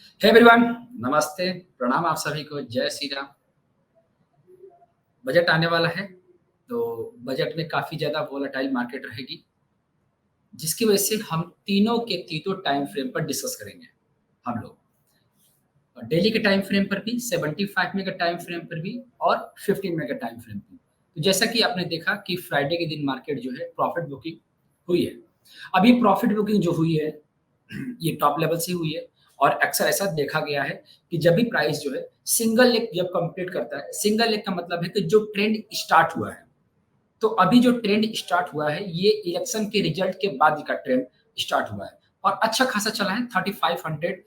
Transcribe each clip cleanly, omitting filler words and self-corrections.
Hey everyone, नमस्ते, प्रणाम आप सभी को, जय श्री राम। बजट आने वाला है, तो बजट में काफ़ी ज़्यादा वोलेटाइल मार्केट रहेगी, जिसकी वजह से हम तीनों के तीनों टाइम फ्रेम पर डिस्कस करेंगे हम लोग। और डेली के टाइम फ्रेम पर भी, 75 मिनट का टाइम फ्रेम पर भी और 15 मिनट का टाइम फ्रेम पर। तो जैसा कि आपने देखा कि फ्राइडे के दिन मार्केट जो है प्रॉफिट बुकिंग हुई है। अब ये प्रॉफिट बुकिंग जो हुई है, ये टॉप लेवल से हुई है और अक्सर ऐसा देखा गया है कि जब भी प्राइस जो है सिंगल लेग जब कंप्लीट करता है, सिंगल लेग का मतलब है कि जो ट्रेंड स्टार्ट हुआ है, तो अभी जो ट्रेंड स्टार्ट हुआ है ये इलेक्शन के रिजल्ट के बाद का ट्रेंड स्टार्ट हुआ है और अच्छा खासा चला है। 3500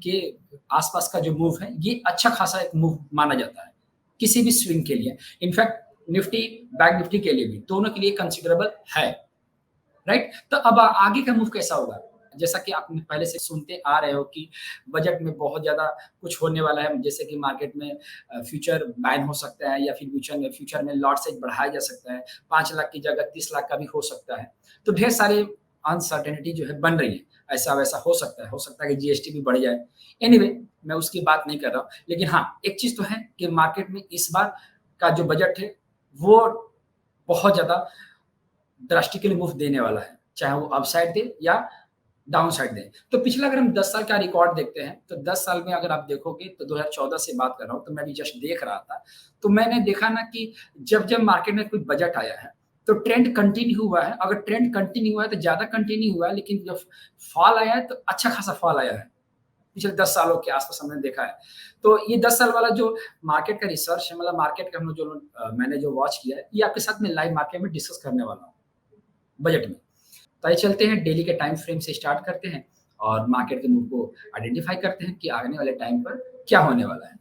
के आसपास का जो मूव है ये अच्छा खासा एक मूव माना जाता है किसी भी स्विंग के लिए। इनफैक्ट निफ्टी, बैंक निफ्टी के लिए भी, दोनों के लिए कंसिडरेबल है। राइट, तो अब आगे का मूव कैसा होगा? जैसा कि आप पहले से सुनते आ रहे हो कि बजट में बहुत ज़्यादा कुछ होने वाला है, जैसे कि मार्केट में फ्यूचर बैन हो सकता है या फिर फ्यूचर में लॉट साइज बढ़ाया जा सकता है, 5 लाख की जगह 30 लाख का भी हो सकता है। तो ढेर सारी अनसर्टेनिटी जो है बन रही है, ऐसा-वैसा हो सकता है कि जीएसटी भी बढ़ जाए। एनीवे, मैं उसकी बात नहीं कर रहा हूँ, लेकिन हाँ, एक चीज़ तो है कि मार्केट में इस बार का जो बजट है, वो बहुत ज़्यादा ड्रास्टिकली मूव देने वाला है, चाहे वो अपसाइड दे या डाउन साइड दे। तो पिछला अगर हम 10 साल का रिकॉर्ड देखते हैं, तो 10 साल में अगर आप देखोगे तो 2014 से बात कर रहा हूँ, तो मैं भी जस्ट देख रहा था। तो मैंने देखा ना कि जब-जब मार्केट में कोई बजट आया है, तो ट्रेंड कंटिन्यू हुआ है। अगर ट्रेंड कंटिन्यू हुआ है तो ज़्यादा कंटिन्यू हुआ है, लेकिन जब फॉल आया है तो अच्छा खासा फॉल आया है। पिछले 10 सालों के आस-पास हमने देखा है। तो ये 10 साल वाला जो मार्केट का रिसर्च है, मतलब मार्केट का हम लोग जो मैंने जो वॉच किया है, ये आपके साथ में लाइव मार्केट में डिस्कस करने वाला हूँ, बजट में। तो आइए चलते हैं, डेली के टाइम फ्रेम से स्टार्ट करते हैं और मार्केट के मूव को आइडेंटिफाई करते हैं कि आने वाले टाइम पर क्या होने वाला है।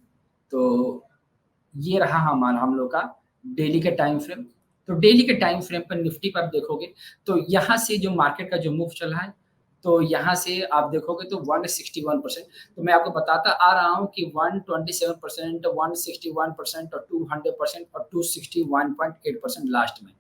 तो ये रहा हम लोग का डेली के टाइम फ्रेम। तो डेली के टाइम फ्रेम पर निफ्टी पर आप देखोगे तो यहाँ से जो मार्केट का जो मूव चल रहा है, तो यहाँ से आप देखोगे तो 161%। तो मैं आपको बताता आ रहा हूँ कि 127%, 161% और 200% और 261.8% लास्ट में।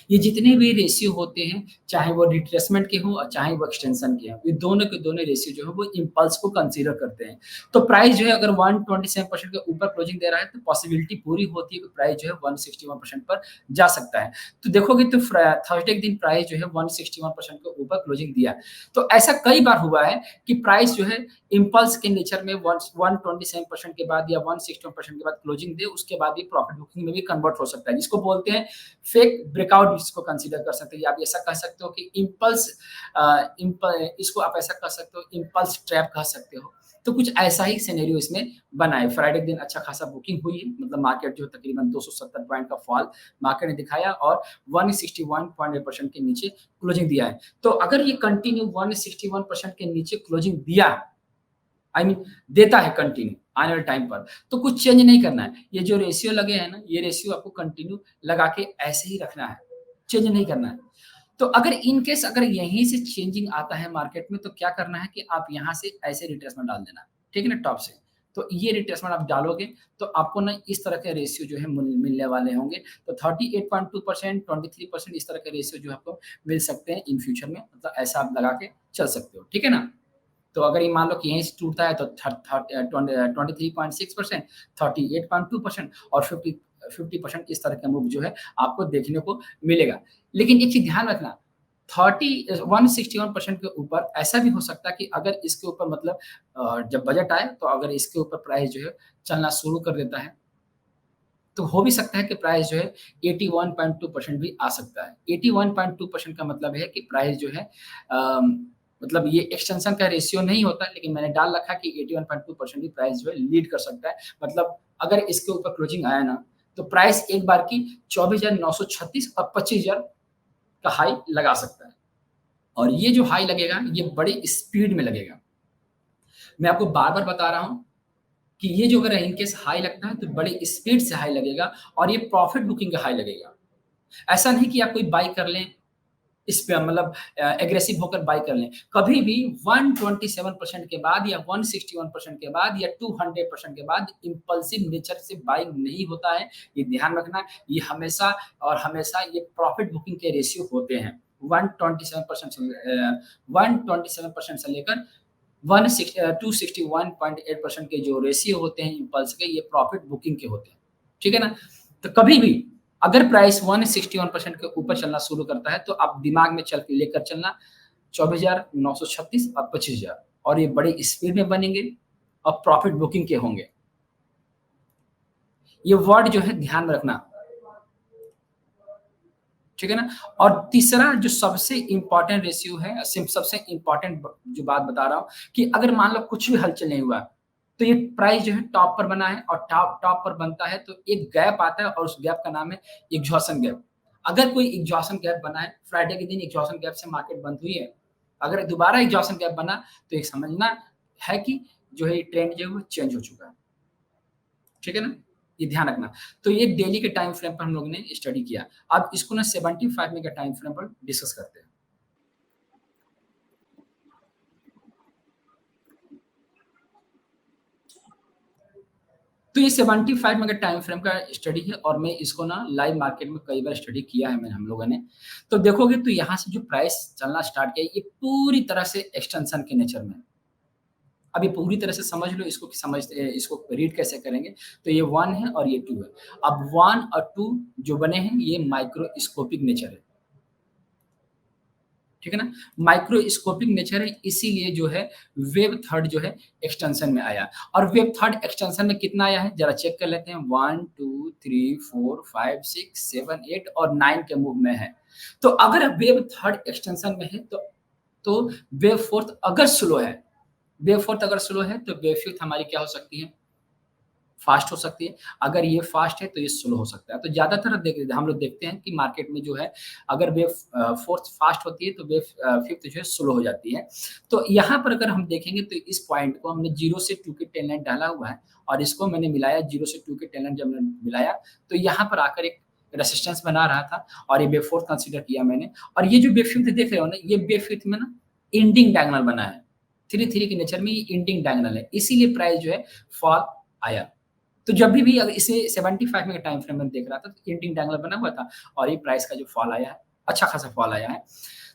ये जितने भी रेशियो होते हैं, चाहे वो रिट्रेसमेंट के हों और चाहे वो एक्सटेंशन के हों, ये दोनों के दोनों रेशियो जो है वो इम्पल्स को कंसीडर करते हैं। तो प्राइस जो है अगर 127% के ऊपर क्लोजिंग दे रहा है, तो पॉसिबिलिटी पूरी होती है कि प्राइस जो है 161% पर जा सकता है। तो देखोगे तो थर्सडे के दिन प्राइस जो है 161% के ऊपर क्लोजिंग दिया। तो ऐसा कई बार हुआ है कि प्राइस जो है इम्पल्स के नेचर में 127% के बाद या 161% के बाद क्लोजिंग दे, उसके बाद भी प्रॉफिट बुकिंग में भी कन्वर्ट हो सकता है, जिसको बोलते हैं फेक ब्रेकआउट। इसको कंसीडर कर सकते हैं, या आप ऐसा कह सकते हो कि इसको आप ऐसा कह सकते हो, इम्पल्स ट्रैप कह सकते हो। तो कुछ ऐसा ही सिनेरियो इसमें बना है। फ्राइडे के दिन अच्छा खासा बुकिंग हुई है, मतलब मार्केट जो तकरीबन 270 पॉइंट का फॉल मार्केट ने दिखाया और 161.8% के नीचे क्लोजिंग दिया है। तो अगर ये कंटिन्यू 161% के नीचे क्लोजिंग दिया, आई मीन देता है कंटिन्यू आने वाले टाइम पर, तो कुछ चेंज नहीं करना है। ये जो रेशियो लगे हैं ना, ये रेशियो आपको कंटिन्यू लगा के ऐसे ही रखना है, चेंज नहीं करना है। तो अगर इन केस अगर यहीं से चेंजिंग आता है मार्केट में, तो क्या करना है कि आप यहाँ से ऐसे रिट्रेसमेंट डाल देना, ठीक है ना, टॉप से। तो ये रिट्रेसमेंट आप डालोगे तो आपको ना इस तरह के रेशियो जो है मिलने वाले होंगे। तो 38.2%, 23% इस तरह के रेशियो जो आपको मिल सकते हैं इन फ्यूचर में, मतलब ऐसा आप लगा के चल सकते हो, ठीक है ना। तो अगर ये मान लो कि यहीं से टूटता है तो 23.6%, 38.2% और 50% इस तरह का मूव जो है आपको देखने को मिलेगा। लेकिन एक चीज़ ध्यान रखना, 161% के ऊपर ऐसा भी हो सकता है कि अगर इसके ऊपर मतलब जब बजट आए तो अगर इसके ऊपर प्राइस जो है चलना शुरू कर देता है, तो हो भी सकता है कि प्राइस जो है 81.2% भी आ सकता है। 81.2% का मतलब है कि प्राइस जो है मतलब ये एक्सटेंशन का रेशियो नहीं होता, लेकिन मैंने डाल रखा है कि 81.2% भी प्राइस जो है लीड कर सकता है। मतलब अगर इसके ऊपर क्लोजिंग आया ना, तो प्राइस एक बार की 24,936 और 25,000 का हाई लगा सकता है। और ये जो हाई लगेगा, ये बड़ी स्पीड में लगेगा। मैं आपको बार-बार बता रहा हूँ कि ये जो अगर इन केस हाई लगता है, तो बड़ी स्पीड से हाई लगेगा और ये प्रॉफिट बुकिंग का हाई लगेगा। ऐसा नहीं कि आप कोई बाय कर लें, इस पे मतलब एग्रेसिव होकर बाय कर लें। कभी भी 127% के बाद या 161% के बाद या 200% के बाद इम्पल्सिव नेचर से बाइंग नहीं होता है। ये ध्यान रखना, ये हमेशा और हमेशा ये प्रॉफिट बुकिंग के रेशियो होते हैं। 127% से 127% से लेकर 261.8% के जो रेशियो होते हैं इम्पल्स के, ये प्रॉफिट बुकिंग के होते हैं, ठीक है ना? तो कभी भी अगर प्राइस 161% के ऊपर चलना शुरू करता है, तो आप दिमाग में चल के लेकर चलना 24,936 और 25,000, और ये बड़ी स्पीड में बनेंगे और प्रॉफिट बुकिंग के होंगे। ये वर्ड जो है ध्यान में रखना, ठीक है ना? और तीसरा जो सबसे इम्पोर्टेंट रेशियो है, सबसे इम्पोर्टेंट जो बात बता रहा हूँ, कि अगर मान लो कुछ भी हलचल नहीं हुआ, तो ये प्राइस जो है टॉप पर बना है, और टॉप टॉप पर बनता है तो एक गैप आता है, और उस गैप का नाम है एग्जॉशन गैप। अगर कोई एग्जॉशन गैप बना है, फ्राइडे के दिन एग्जॉशन गैप से मार्केट बंद हुई है, अगर दोबारा एग्जॉशन गैप बना, तो ये समझना है कि जो है ट्रेंड जो है वो चेंज हो चुका है, ठीक है ना? ये ध्यान रखना। तो ये डेली के टाइम फ्रेम पर हम लोगों ने स्टडी किया। अब इसको ना 75 मिनट का टाइम फ्रेम पर डिस्कस करते हैं। तो ये 75 मिनट टाइम फ्रेम का स्टडी है, और मैं इसको ना लाइव मार्केट में कई बार स्टडी किया है मैंने, हम लोगों ने। तो देखोगे तो यहाँ से जो प्राइस चलना स्टार्ट किया, ये पूरी तरह से एक्सटेंशन के नेचर में है। अब ये पूरी तरह से समझ लो इसको, कि इसको रीड कैसे करेंगे। तो ये 1 है और ये 2 है। अब 1 और 2 जो बने हैं, ये माइक्रोस्कोपिक नेचर है। ठीक है ना? माइक्रोस्कोपिक नेचर है, इसीलिए जो है वेव थर्ड जो है एक्सटेंशन में आया। और वेव थर्ड एक्सटेंशन में कितना आया है, जरा चेक कर लेते हैं। 1 2 3 4 5 6 7 8 और 9 के मूव में है। तो अगर वेव थर्ड एक्सटेंशन में है, तो वेव फोर्थ अगर स्लो है, वेव फोर्थ अगर स्लो है, तो वेव फिफ्थ हमारी क्या हो सकती है, फास्ट हो सकती है। अगर ये फास्ट है तो ये स्लो हो सकता है। तो ज़्यादातर हम लोग देखते हैं कि मार्केट में जो है, अगर वेव फोर्थ फास्ट होती है, तो वेव फिफ्थ जो है स्लो हो जाती है। तो यहाँ पर अगर हम देखेंगे, तो इस पॉइंट को हमने 0 से 2 की टेन लाइन डाला हुआ है, और इसको मैंने मिलाया 0 से 2 की टेन लाइन, जब मैंने मिलाया, तो यहाँ पर आकर एक रेसिस्टेंस बना रहा था, और ये वेव फोर्थ कंसीडर किया मैंने। और ये जो वेव फिफ्थ देख रहे हो ना, ये वेव फिफ्थ में ना एंडिंग डायगोनल बना है। 3 के नेचर में ये एंडिंग डायगोनल है, इसीलिए प्राइस जो है फॉल आया। तो जब भी अगर इसे 75 मिनट टाइम फ्रेम में देख रहा था, तो एंडिंग डायगोनल बना हुआ था, और ये प्राइस का जो फॉल आया है, अच्छा खासा फॉल आया है।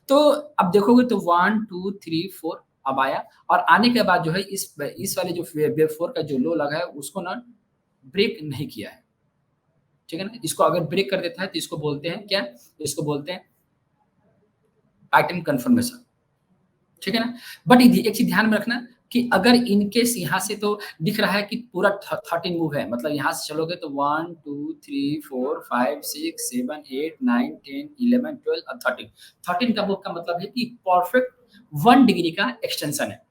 तो अब देखोगे तो 1 2 3 4 अब आया, और आने के बाद जो है इस वाले जो वेव 4 का जो लो लगा है, उसको ना ब्रेक नहीं किया है। ठीक है ना? इसको अगर ब्रेक कर देता है, तो इसको बोलते हैं क्या? इसको बोलते हैं पैटर्न कन्फर्मेशन। ठीक है ना? बट एक चीज़ ध्यान में रखना, कि अगर इन केस यहाँ से तो दिख रहा है कि पूरा 13 मूव है, मतलब यहाँ से चलोगे तो 1 2 3 4 5 6 7 8 9 10 11 12 और 13। 13 का मूव का मतलब है कि परफेक्ट 1 डिग्री का एक्सटेंशन है।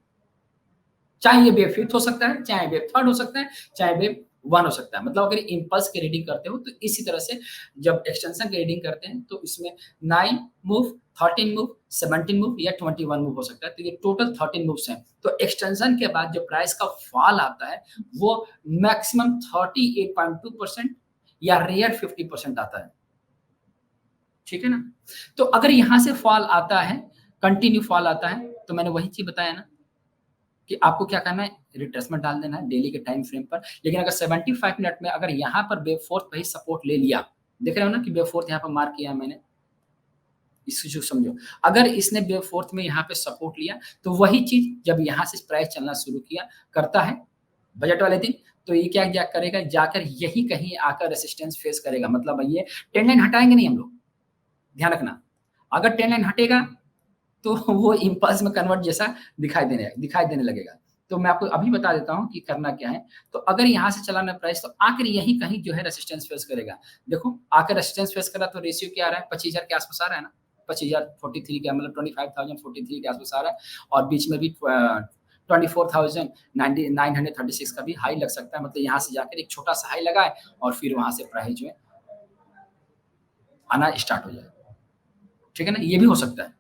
चाहे ये वेव फिफ्थ हो सकता है, चाहे वेव थर्ड हो सकता है, चाहे वेव 1 हो सकता है। मतलब अगर इम्पल्स की रीडिंग करते हो, तो इसी तरह से जब एक्सटेंशन की रीडिंग करते हैं, तो इसमें 9 मूव, 13 मूव, 17 मूव या 21 मूव हो सकता है। तो ये टोटल 13 मूव्स हैं। तो एक्सटेंशन के बाद जो प्राइस का फॉल आता है, वो मैक्सिमम 38.2% या रेयर 50% आता है। ठीक है ना? तो अगर यहाँ से फॉल आता है, कंटिन्यू फॉल आता है, तो मैंने वही चीज़ बताया ना, कि आपको क्या करना है, रिट्रेसमेंट डाल देना है डेली के टाइम फ्रेम पर। लेकिन अगर 75 मिनट में अगर यहाँ पर वेव फोर्थ पे ही सपोर्ट ले लिया, देख रहे हो ना कि वेव फोर्थ यहाँ पर मार्क किया है मैंने, इस चीज़ को समझो। अगर इसने वेव फोर्थ में यहाँ पे सपोर्ट लिया, तो वही चीज़ जब यहाँ से प्राइस चलना शुरू किया करता है बजट वाले दिन, तो ये क्या करेगा, जाकर यही कहीं आकर रेजिस्टेंस फेस करेगा। मतलब ये ट्रेंड लाइन हटाएँगे नहीं हम लोग, ध्यान रखना। अगर ट्रेंड लाइन हटेगा, तो वो इम्पल्स में कन्वर्ट जैसा दिखाई देने लगेगा। तो मैं आपको अभी बता देता हूँ कि करना क्या है। तो अगर यहाँ से चला ना प्राइस, तो आकर यहीं कहीं जो है रेजिस्टेंस फेस करेगा। देखो, आकर रेजिस्टेंस फेस करा, तो रेशियो क्या आ रहा है, 25,000 के आस-पास आ रहा है ना। 25,043 का मतलब 25,043 के आस-पास आ रहा है, और बीच में भी 24,936 का भी हाई लग सकता है। मतलब यहाँ से जाकर एक छोटा-सा हाई लगाए, और फिर वहाँ से प्राइस जो है आना स्टार्ट हो जाए। ठीक है ना? ये भी हो सकता है।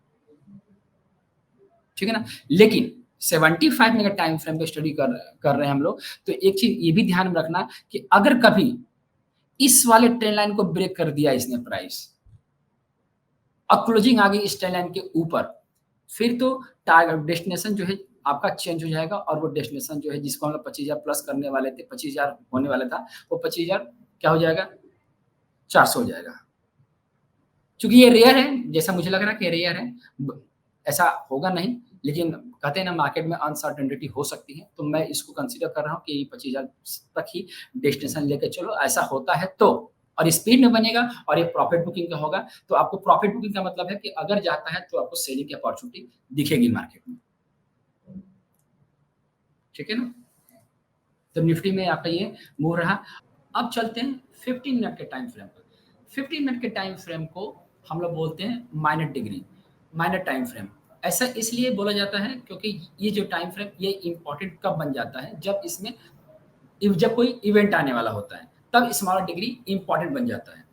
ठीक है ना? लेकिन 75 मिनट टाइम फ्रेम पे स्टडी कर रहे हैं हम लोग, तो एक चीज़ ये भी ध्यान में रखना, कि अगर कभी इस वाले ट्रेंड लाइन को ब्रेक कर दिया इसने प्राइस, अब क्लोजिंग आ गई इस ट्रेंड लाइन के ऊपर, फिर तो टारगेट डेस्टिनेशन जो है आपका चेंज हो जाएगा, और वो डेस्टिनेशन जो है जिसको हम लोग 25,000 प्लस करने वाले थे, 25,000 होने वाला था, वो 25,000 क्या हो जाएगा? 400 हो जाएगा। चूँकि ये रेयर है, जैसा मुझे लग रहा है कि रेयर है, ब ऐसा होगा नहीं, लेकिन कहते हैं ना मार्केट में अनसर्टेनिटी हो सकती है, तो मैं इसको कंसीडर कर रहा हूँ कि 25,000 तक ही डेस्टिनेशन लेके चलो, ऐसा होता है तो। और स्पीड में बनेगा और ये प्रॉफिट बुकिंग का होगा, तो आपको प्रॉफिट बुकिंग का मतलब है कि अगर जाता है तो आपको सेलिंग की अपॉर्च्युनिटी दिखेगी मार्केट में। ठीक है ना? तो निफ्टी में आपका ये मूव रहा। अब चलते हैं 15 मिनट के टाइम फ्रेम पर। 15 मिनट के टाइम फ्रेम को हम लोग बोलते हैं minor degree, minor time frame. ऐसा इसलिए बोला जाता है क्योंकि ये जो टाइम फ्रेम ये इंपॉर्टेंट कब बन जाता है, जब इसमें जब कोई इवेंट आने वाला होता है, तब स्मॉलर डिग्री इंपॉर्टेंट बन जाता है।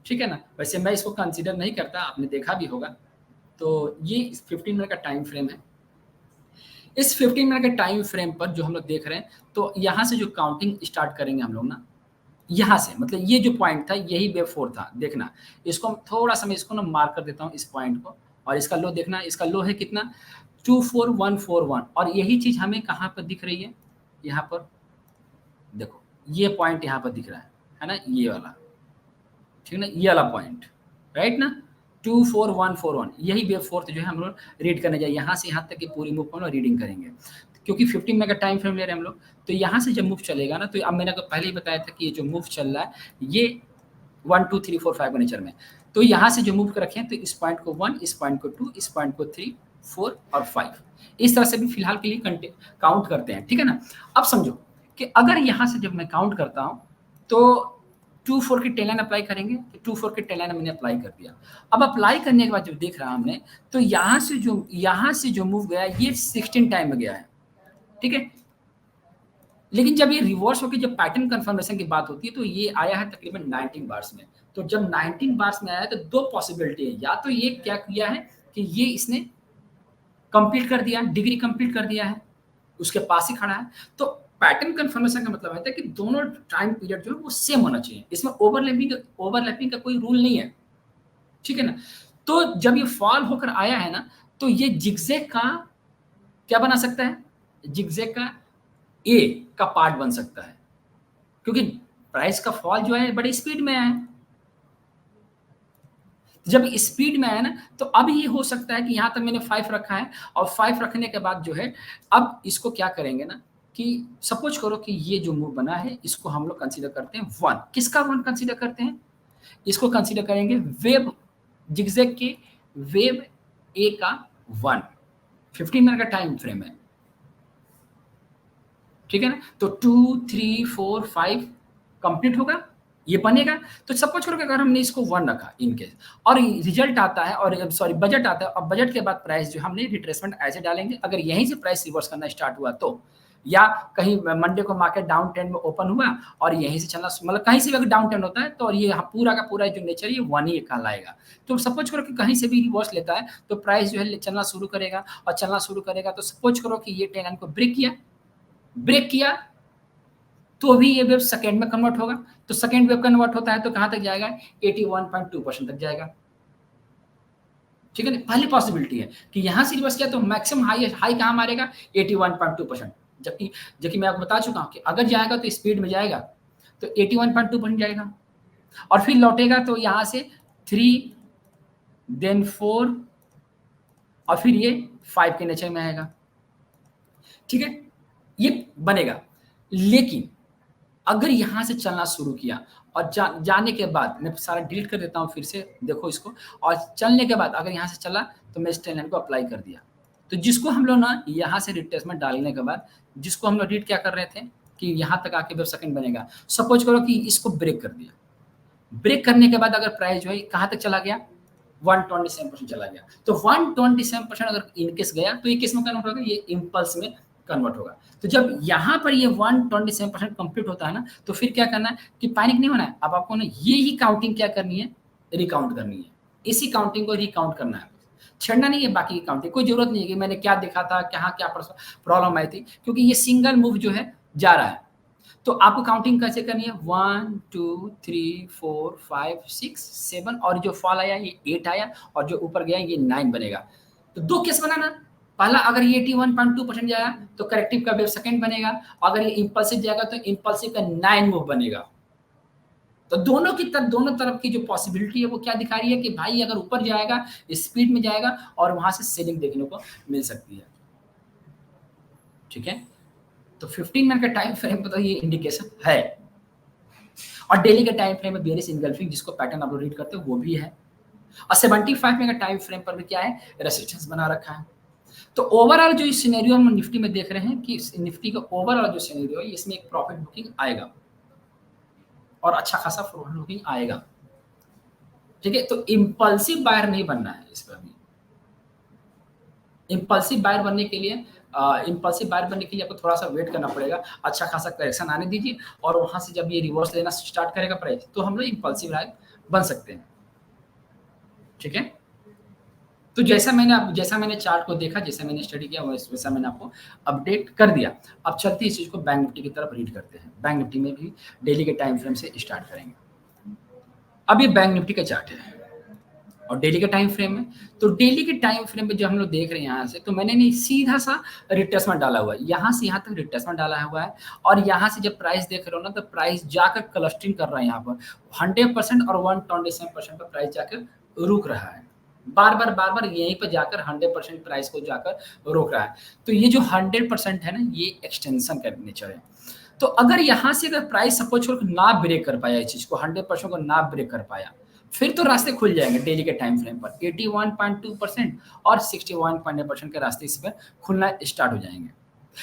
ठीक है ना? वैसे मैं इसको कंसीडर नहीं करता, आपने देखा भी होगा। तो ये 15 मिनट का टाइम फ्रेम है। इस 15 मिनट के टाइम फ्रेम पर जो हम लोग देख रहे हैं, तो यहाँ से जो काउंटिंग स्टार्ट करेंगे हम लोग ना, यहाँ से मतलब ये जो पॉइंट था यही वेव 4 था। देखना, इसको थोड़ा-सा मैं इसको ना मार्क कर देता हूँ इस पॉइंट को, और इसका लो देखना, इसका लो है कितना 24141, और यही चीज़ हमें कहाँ पर दिख रही है? यहाँ पर देखो, ये पॉइंट यहाँ पर दिख रहा है ना? ये वाला, ठीक है ना? ये वाला पॉइंट, राइट ना? 24141 यही वेव फोर्थ जो है हम लोग रीड करने जाए, यहाँ से यहाँ तक की पूरी मूव को हम लोग रीडिंग करेंगे, क्योंकि 15 मिनट का टाइम फ्रेम ले रहे हैं हम लोग। तो यहाँ से जब मूव चलेगा ना, तो अब मैंने आपको पहले ही बताया था कि ये जो मूव चल रहा है ये 1 2 3 4 5 का नेचर में। तो यहाँ से जो मूव कर रखे हैं, तो इस पॉइंट को 1, इस पॉइंट को 2, इस पॉइंट को 3, 4 और 5, इस तरह से भी फिलहाल के लिए काउंट करते हैं। ठीक है ना? अब समझो कि अगर यहाँ से जब मैं काउंट करता हूँ, तो 2 4 की टेन लाइन अप्लाई करेंगे, तो 2 4 की टेन लाइन मैंने अप्लाई कर दिया। अब अप्लाई करने के बाद जब देख रहा हमने, तो यहाँ से जो मूव गया ये 16 टाइम में गया है। ठीक है? लेकिन जब ये रिवर्स होकर जब पैटर्न कंफर्मेशन की बात होती है, तो ये आया है तकरीबन 19 बार्स में। तो जब 19 बार्स में आया है, तो दो पॉसिबिलिटी है, या तो ये क्या किया है कि ये इसने कंप्लीट कर दिया, डिग्री कंप्लीट कर दिया है, उसके पास ही खड़ा है। तो पैटर्न कंफर्मेशन का मतलब है कि दोनों टाइम पीरियड जो है वो सेम होना चाहिए, इसमें ओवरलैपिंग का कोई रूल नहीं है। ठीक है ना? तो जब ये फॉल होकर आया है ना, तो ये जिगजैग का क्या बना सकता है? जिगजैग का ए का पार्ट बन सकता है, क्योंकि प्राइस का फॉल जो है बड़ी स्पीड में है। जब स्पीड में आया ना, तो अब ये हो सकता है कि यहाँ तक मैंने 5 रखा है, और 5 रखने के बाद जो है, अब इसको क्या करेंगे ना, कि सपोज करो कि ये जो मूव बना है, इसको हम लोग कंसीडर करते हैं 1। किसका 1 कंसीडर करते हैं? इसको कंसीडर करेंगे वेव जिगजैग के वेव ए का 1। 15 मिनट का टाइम फ्रेम है। ठीक है ना? तो 2 3 4 5 कंप्लीट होगा, ये बनेगा। तो सपोज करो कि अगर हमने इसको 1 रखा इन केस, और रिजल्ट आता है, और सॉरी बजट आता है, और बजट के बाद प्राइस जो हमने रिट्रेसमेंट ऐसे डालेंगे, अगर यहीं से प्राइस रिवर्स करना स्टार्ट हुआ तो, या कहीं मंडे को मार्केट डाउन ट्रेंड में ओपन हुआ और यहीं से चलना, मतलब कहीं से भी अगर डाउन ट्रेंड होता है, तो और ये पूरा का पूरा जो नेचर ये 1 ही कहलाएगा। तो सपोज करो कि कहीं से भी रिवर्स लेता है, तो प्राइस जो है चलना शुरू करेगा, और चलना शुरू करेगा, तो सपोज करो कि ये ट्रेंड लाइन को ब्रेक किया, तो भी ये वेव सेकेंड में कन्वर्ट होगा। तो सेकेंड वेव कन्वर्ट होता है तो कहां तक जाएगा? 81.2% तक जाएगा। ठीक है ना? पहली पॉसिबिलिटी है कि यहां से रिवर्स किया तो मैक्सिमम हाई हाई कहां मारेगा? 81.2%। जबकि जबकि मैं आपको बता चुका हूं कि अगर जाएगा तो स्पीड में जाएगा, तो 81.2% जाएगा, और फिर लौटेगा तो यहां से 3 देन 4, और फिर ये 5 के नेचर में आएगा। ठीक है? ये बनेगा। लेकिन अगर यहाँ से चलना शुरू किया, और जाने के बाद मैं सारा डिलीट कर देता हूँ फिर से, देखो इसको, और चलने के बाद अगर यहाँ से चला, तो मैं इस ट्रेन लाइन को अप्लाई कर दिया। तो जिसको हम लोग ना यहाँ से रिट्रेसमेंट डालने के बाद, जिसको हम लोग रीड क्या कर रहे थे कि यहाँ तक आके वेव सेकंड बनेगा, सपोज करो कि इसको ब्रेक कर दिया। ब्रेक करने के बाद अगर प्राइस जो है कहाँ तक चला गया? 127% चला गया। तो 127% अगर इनकेस गया, तो ये किस में कन्वर्ट होगा? ये इम्पल्स में कन्वर्ट होगा। तो जब यहाँ पर ये 127% कंप्लीट होता है ना, तो फिर क्या करना है कि पैनिक नहीं होना है। अब आपको ना ये ही काउंटिंग क्या करनी है? रिकाउंट करनी है। इसी काउंटिंग को रिकाउंट करना है, छेड़ना नहीं है बाकी की काउंटिंग। कोई जरूरत नहीं है कि मैंने क्या देखा था, कहाँ क्या प्रॉब्लम आई थी, क्योंकि ये सिंगल मूव जो है जा रहा है। तो आपको काउंटिंग कैसे करनी है? 1 2 3 4 5 6 7, और जो फॉल आया ये 8 आया, और जो ऊपर गया ये 9 बनेगा। तो दो केस बनाना। पहला, अगर ये 81.2% जाएगा तो करेक्टिव का वेव सेकंड बनेगा, अगर ये इंपल्सिव जाएगा तो इंपल्सिव का 9 मूव बनेगा। तो दोनों तरफ की जो पॉसिबिलिटी है वो क्या दिखा रही है कि भाई अगर ऊपर जाएगा, स्पीड में जाएगा, और वहां से सेलिंग देखने को मिल सकती है। ठीक है? तो 15 मिनट का टाइम फ्रेम पर तो ये इंडिकेशन है। और डेली के टाइम फ्रेम में बेयरिश इंगल्फिंग जिसको पैटर्न आप लोग रीड करते हो वो भी है। और 75 मिनट का टाइम फ्रेम पर भी क्या है, रेजिस्टेंस बना रखा है। तो ओवरऑल जो इस सिनेरियो हम निफ्टी में देख रहे हैं कि निफ्टी का ओवरऑल जो सिनेरियो है इसमें एक प्रॉफिट बुकिंग आएगा और अच्छा खासा फॉरवर्ड बुकिंग आएगा। ठीक है, तो इंपल्सिव बायर नहीं बनना है इस पर भी। इंपल्सिव बायर बनने के लिए आपको थोड़ा सा वेट करना पड़ेगा, अच्छा खासा करेक्शन आने दीजिए और वहां से जब ये रिवर्स लेना स्टार्ट करेगा प्राइस तो हम लोग इंपल्सिव बायर बन सकते हैं। ठीक है, तो जैसा मैंने चार्ट को देखा, जैसा मैंने स्टडी किया वैसा मैंने आपको अपडेट कर दिया। अब चलते इस चीज को बैंक निफ्टी की तरफ रीड करते हैं। बैंक निफ्टी में भी डेली के टाइम फ्रेम से स्टार्ट करेंगे। अब ये बैंक निफ्टी का चार्ट है और डेली के टाइम फ्रेम में, तो डेली के टाइम फ्रेम में जो हम लोग देख रहे हैं यहाँ से, तो मैंने नहीं सीधा सा रिट्रेसमेंट डाला हुआ है, यहाँ से यहाँ तक रिट्रेसमेंट डाला हुआ है। और यहाँ से जब प्राइस देख रहे हो ना तो प्राइस जाकर क्लस्टरिंग कर रहा है यहाँ पर 100% और 127% पर प्राइस जाकर रुक रहा है। बार बार यहीं पर जाकर 100% प्राइस को जाकर रोक रहा है। तो ये जो 100% है ना, ये एक्सटेंशन का नेचर है। तो अगर यहाँ से अगर प्राइस सपोज छोड़ ना ब्रेक कर पाया इस चीज को, 100% को ना ब्रेक कर पाया, फिर तो रास्ते खुल जाएंगे डेली के टाइम फ्रेम पर 81.2% और 61.8% के रास्ते इस पर खुलना स्टार्ट हो जाएंगे।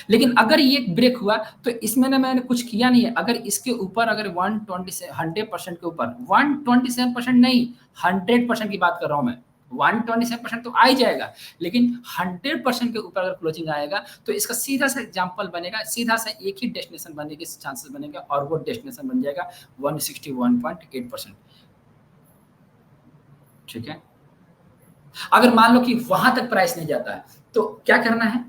लेकिन अगर ये ब्रेक हुआ तो इसमें ना मैंने कुछ किया नहीं है। अगर इसके ऊपर अगर 100% के ऊपर 127% नहीं 100% की बात कर रहा हूं मैं, 127% तो आ ही जाएगा, लेकिन 100% के ऊपर अगर क्लोजिंग आएगा तो इसका सीधा सा एग्जांपल बनेगा, सीधा सा एक ही डेस्टिनेशन बनने के चांसेस बनेगा और वो डेस्टिनेशन बन जाएगा 161.8%। ठीक है, अगर मान लो कि वहां तक प्राइस नहीं जाता है तो क्या करना है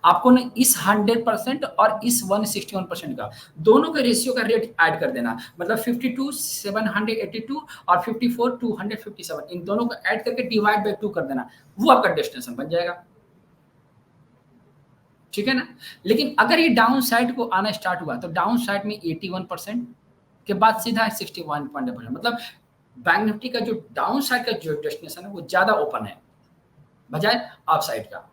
आपको ना, इस 100% और इस 161% का दोनों के रेशियो का रेट ऐड कर देना। मतलब 52 782 और 54 257, इन दोनों को ऐड करके डिवाइड बाय 2 कर देना, वो आपका डेस्टिनेशन बन जाएगा। ठीक है ना, लेकिन अगर ये डाउन साइड को आना स्टार्ट हुआ तो डाउन साइड में 81% के बाद सीधा 61.8%, मतलब बैंक निफ्टी का जो डाउन साइड का जो डेस्टिनेशन है वो ज्यादा ओपन है बजाय अप साइड का।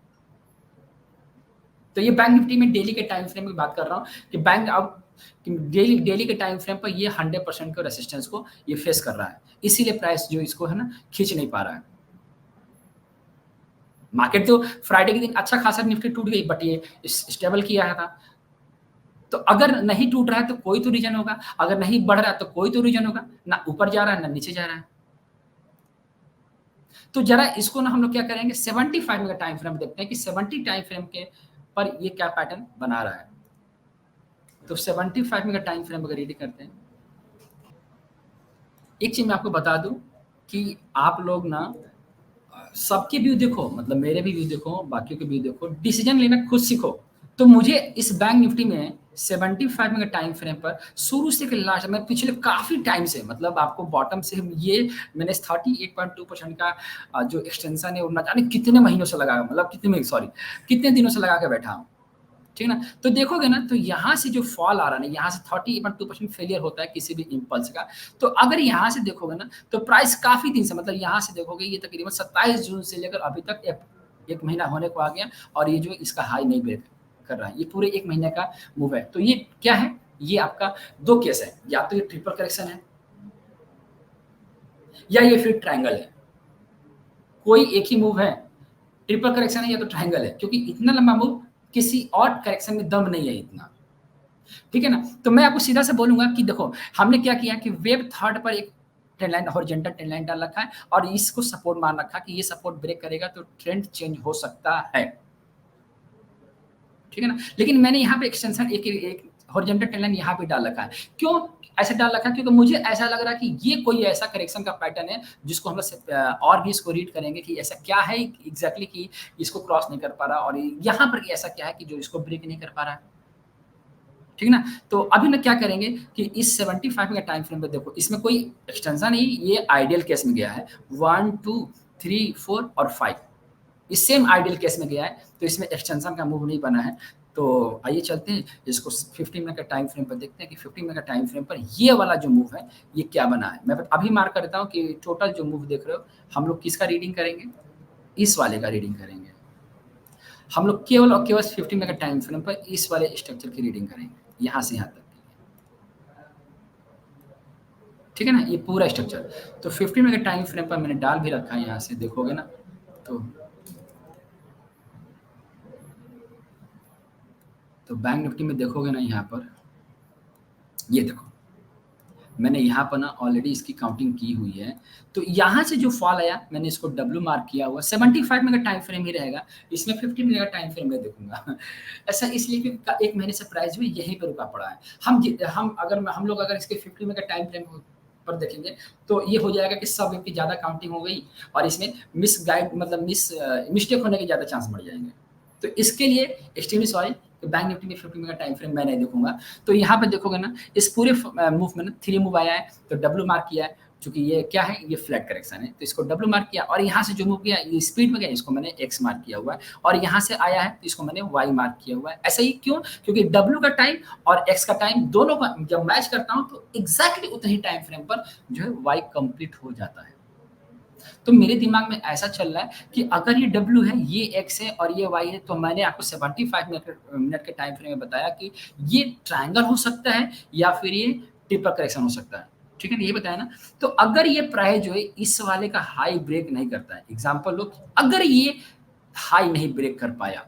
तो ये बैंक निफ्टी में डेली के टाइम फ्रेम की बात कर रहा हूँ कि बैंक अब डेली के टाइम फ्रेम पर ये 100% के रेसिस्टेंस को ये फेस कर रहा है, इसीलिए प्राइस जो इसको है ना खींच नहीं पा रहा है। मार्केट तो फ्राइडे के दिन अच्छा खासा निफ्टी टूट गई बट ये स्टेबल किया था। तो अगर नहीं टूट रहा है तो कोई तो रीजन होगा, अगर नहीं बढ़ रहा है तो कोई तो रीजन होगा, ना ऊपर जा रहा है ना नीचे जा रहा है। तो जरा इसको ना हम लोग क्या करेंगे 75 का टाइम फ्रेम देखते हैं कि 70 टाइम फ्रेम के पर ये क्या पैटर्न बना रहा है। तो 75 का टाइम फ्रेम अगर रीड करते हैं, एक चीज मैं आपको बता दूं कि आप लोग ना सबके व्यू देखो, मतलब मेरे भी व्यू देखो, बाकियों के व्यू देखो, डिसीजन लेना खुद सीखो। तो मुझे इस बैंक निफ्टी में 75 का टाइम फ्रेम पर शुरू से लास्ट मैं पिछले काफी टाइम से, मतलब आपको बॉटम से ये मैंने 38.2% का जो एक्सटेंशन है वो ना जाने कितने महीनों से लगा, मतलब कितने दिनों से लगा के बैठा हूँ। ठीक है ना, तो देखोगे ना तो यहाँ से जो फॉल आ रहा है ना, यहाँ से 30.2% फेलियर होता है किसी भी इम्पल्स का। तो अगर यहाँ से देखोगे ना तो प्राइस काफी दिन से, मतलब यहाँ से देखोगे ये तकरीबन 27 जून से लेकर अभी तक एक महीना होने को आ गया और ये जो इसका हाई नहीं ब्रेक कर रहा है, ये पूरे एक महीने का मूव है। तो ये क्या है, ये आपका दो केस है, या तो ये ट्रिपल करेक्शन है या ये फिर ट्रायंगल है, कोई एक ही मूव है, ट्रिपल करेक्शन है या तो ट्रायंगल है, क्योंकि इतना लंबा मूव किसी और करेक्शन में दम नहीं है इतना। ठीक है ना, तो मैं आपको सीधा से बोलूंगा कि देखो हमने क्या किया कि वेब थर्ड पर एक trend line, horizontal trend line डाल रखा है और इसको सपोर्ट मान रखा कि ये सपोर्ट ब्रेक करेगा तो ट्रेंड चेंज हो सकता है। ठीक है ना, लेकिन मैंने यहाँ पे एक्सटेंशन एक हॉरिजॉन्टल ट्रेंड लाइन यहाँ पे डाल रखा है। क्यों ऐसे डाल रखा है, क्योंकि मुझे ऐसा लग रहा है कि ये कोई ऐसा करेक्शन का पैटर्न है जिसको हम लोग और भी इसको रीड करेंगे कि ऐसा क्या है एग्जैक्टली कि इसको क्रॉस नहीं कर पा रहा और यहाँ पर ऐसा क्या है कि जो इसको ब्रेक नहीं कर पा रहा है। ठीक ना, तो अभी ना क्या करेंगे कि इस 75 का टाइम फ्रेम पे देखो, इसमें कोई एक्सटेंशन नहीं, ये आइडियल केस में गया है 1 2 3 4 और 5, इस सेम आइडियल केस में गया है, तो इसमें एक्सटेंशन का मूव नहीं बना है। तो आइए चलते हैं इसको 15 मिनट का टाइम फ्रेम पर देखते हैं कि 15 मिनट का टाइम फ्रेम पर ये वाला जो मूव है ये क्या बना है। मैं अभी मार्क कर देता हूँ कि टोटल जो मूव देख रहे हो हम लोग किसका रीडिंग करेंगे, इस वाले का रीडिंग करेंगे। हम लोग केवल और केवल 50 मिनट का टाइम फ्रेम पर इस वाले स्ट्रक्चर की रीडिंग करेंगे, यहाँ से यहाँ तक। ठीक है ना, ये पूरा स्ट्रक्चर। तो 50 मिनट के टाइम फ्रेम पर मैंने डाल भी रखा है, यहाँ से देखोगे ना तो बैंक निफ्टी में देखोगे ना, यहाँ पर ये देखो मैंने यहाँ पर ना ऑलरेडी इसकी काउंटिंग की हुई है। तो यहाँ से जो फॉल आया मैंने इसको डब्ल्यू मार्क किया हुआ, 75 मिनट का टाइम फ्रेम ही रहेगा, इसमें 50 मिनट का टाइम फ्रेम में देखूंगा। ऐसा इसलिए क्योंकि एक महीने से प्राइस भी यहीं पर रुका पड़ा है। हम लोग अगर इसके 50 मिनट का टाइम फ्रेम पर देखेंगे तो ये हो जाएगा कि सब की ज़्यादा काउंटिंग हो गई और इसमें मिस्टेक होने के ज़्यादा चांस बढ़ जाएंगे। तो इसके लिए एक्सट्रीमली सॉरी, बैंक निफ्टी में 50 मिनट का टाइम फ्रेम मैं नहीं देखूंगा। तो यहाँ पे देखोगे ना, इस पूरे मूव में ना 3 मूव आया है, तो डब्ल्यू मार्क किया है, चूंकि ये क्या है, ये फ्लैट करेक्शन है, तो इसको डब्ल्यू मार्क किया। और यहाँ से जो मूव किया ये स्पीड में गया, इसको मैंने एक्स मार्क किया हुआ है। और यहाँ से आया है तो इसको मैंने वाई मार्क किया हुआ है। ऐसा ही क्यों? क्योंकि डब्ल्यू का टाइम और एक्स का टाइम दोनों का जब मैच करता हूँ तो एग्जैक्टली उतने ही टाइम फ्रेम पर जो है वाई कंप्लीट हो जाता है। तो मेरे दिमाग में ऐसा चल रहा है कि अगर ये W है, ये X है और ये Y है, तो मैंने आपको 75 मिनट के टाइम फ्रेम में बताया कि ये ट्रायंगल हो सकता है या फिर ये ट्रिपल करेक्शन हो सकता है। ठीक है ना, ये बताया ना। तो अगर ये प्राइस जो है इस वाले का हाई ब्रेक नहीं करता है, एग्जांपल लो, अगर ये हाई नहीं ब्रेक कर पाया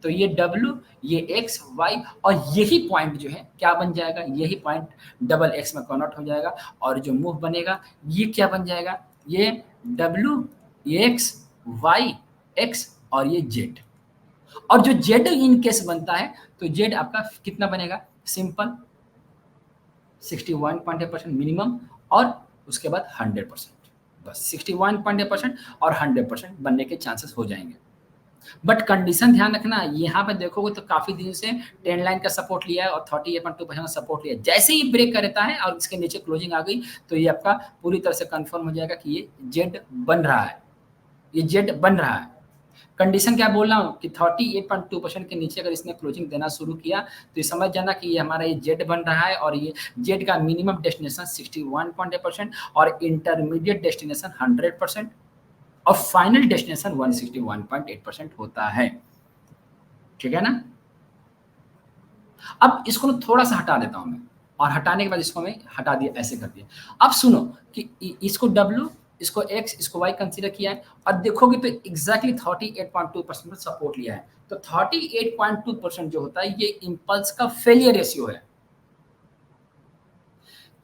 तो ये W, ये X, Y और यही पॉइंट जो है क्या बन जाएगा, यही पॉइंट डबल X में कन्वर्ट हो जाएगा और जो मूव बनेगा ये क्या बन जाएगा, ये W, ये X, Y, X और ये Z। और जो Z इन केस बनता है तो Z आपका कितना बनेगा, सिंपल 61.8% मिनिमम और उसके बाद 100%, बस 61.8% और 100% बनने के चांसेस हो जाएंगे। बट कंडीशन ध्यान रखना, यहाँ पे देखोगे तो काफी दिन से ट्रेंड लाइन का सपोर्ट लिया है और 38.2% सपोर्ट लिया है। जैसे ही ब्रेक करता है और इसके नीचे क्लोजिंग आ गई तो ये आपका पूरी तरह से कंफर्म हो जाएगा कि ये जेड बन रहा है, ये जेड बन रहा है। कंडीशन क्या बोल रहा हूँ कि 38.2% के नीचे अगर इसने क्लोजिंग देना शुरू किया तो ये समझ जाना कि ये हमारा ये जेड बन रहा है और ये जेड का मिनिमम डेस्टिनेशन 61.8% और इंटरमीडिएट डेस्टिनेशन 100% और फाइनल डेस्टिनेशन 161.8% होता है। ठीक है ना। अब इसको थोड़ा सा हटा देता हूं मैं और हटाने के बाद इसको मैं हटा दिया, ऐसे कर दिया। अब सुनो कि इसको W, इसको X, इसको Y कंसीडर किया है और देखोगे तो एग्जैक्टली 38.2% पर सपोर्ट लिया है। तो 38.2% जो होता है ये इंपल्स का फेलियर रेशियो है।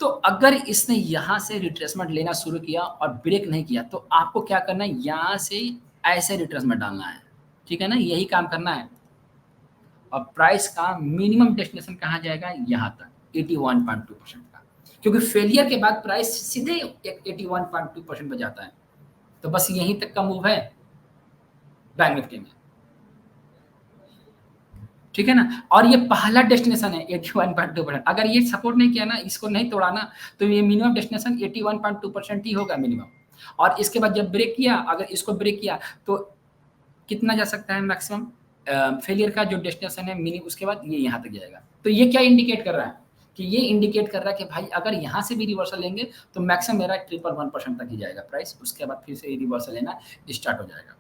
तो अगर इसने यहां से रिट्रेसमेंट लेना शुरू किया और ब्रेक नहीं किया तो आपको क्या करना है, यहां से ऐसे रिट्रेसमेंट डालना है। ठीक है ना, यही काम करना है। और प्राइस का मिनिमम डेस्टिनेशन कहाँ जाएगा, यहाँ तक 81.2% का, क्योंकि फेलियर के बाद प्राइस सीधे 81.2% पर जाता है। तो बस यहीं तक का मूव है बैंक निफ्टी में। ठीक है ना, और ये पहला डेस्टिनेशन है 81.2%। अगर ये सपोर्ट नहीं किया ना, इसको नहीं तोड़ा ना, तो ये मिनिमम डेस्टिनेशन 81.2% ही होगा मिनिमम। और इसके बाद जब ब्रेक किया, अगर इसको ब्रेक किया तो कितना जा सकता है मैक्सिमम, फेलियर का जो डेस्टिनेशन है मिनी, उसके बाद ये यहाँ तक जाएगा। तो ये क्या इंडिकेट कर रहा है कि ये इंडिकेट कर रहा है कि भाई अगर यहाँ से भी रिवर्सल लेंगे तो मैक्सिमम मेरा 111% तक ही जाएगा प्राइस, उसके बाद फिर से रिवर्सल लेना स्टार्ट हो जाएगा।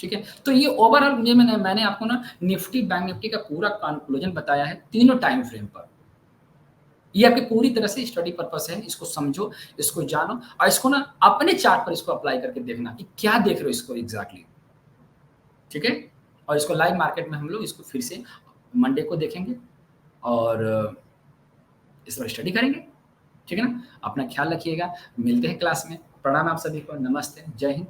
ठीक है, तो ये ओवरऑल ये मैंने आपको ना निफ्टी बैंक निफ्टी का पूरा कंक्लूजन बताया है तीनों टाइम फ्रेम पर। ये आपकी पूरी तरह से स्टडी पर्पस है, इसको समझो, इसको जानो और इसको ना अपने चार्ट पर इसको अप्लाई करके देखना कि क्या देख रहे हो इसको एग्जैक्टली। ठीक है, और इसको लाइव मार्केट में हम लोग इसको फिर से मंडे को देखेंगे और इस पर स्टडी करेंगे। ठीक है ना, अपना ख्याल रखिएगा, मिलते हैं क्लास में। प्रणाम आप सभी को, नमस्ते, जय हिंद।